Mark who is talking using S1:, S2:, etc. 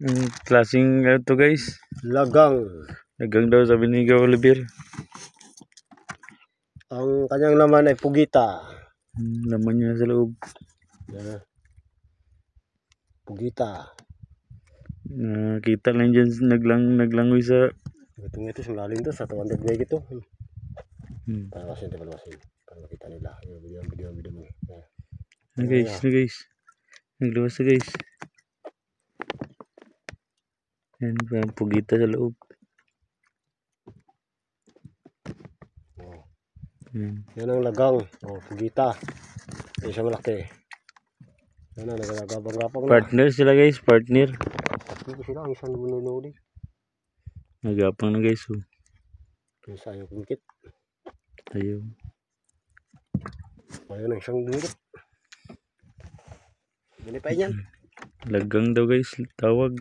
S1: Ang klaseng to guys.
S2: Lagang.
S1: Lagang daw sabi ni Ikaw Oliver.
S2: Ang kanyang laman ay pugita.
S1: Laman niya sa loob.
S2: Pugita.
S1: Nakita lang dyan naglangoy sa...
S2: Ito sa lalim to. Sa 200 meg ito. Palawasin. Para makita nila. Video mo.
S1: Na guys. Nagluwas na guys. Yan pa pugita sa loob.
S2: Yan ang lagang. Pugita. Yan siya malaki. Yan na, nagagabang-gapang na.
S1: Partner sila guys, partner.
S2: Ito sila, ang isang nunuli.
S1: Nagapang na guys.
S2: Yung sayo kumikit.
S1: Ayaw.
S2: Ayun ang isang dumikit. Ganipay niyan.
S1: Lagang daw guys, tawag.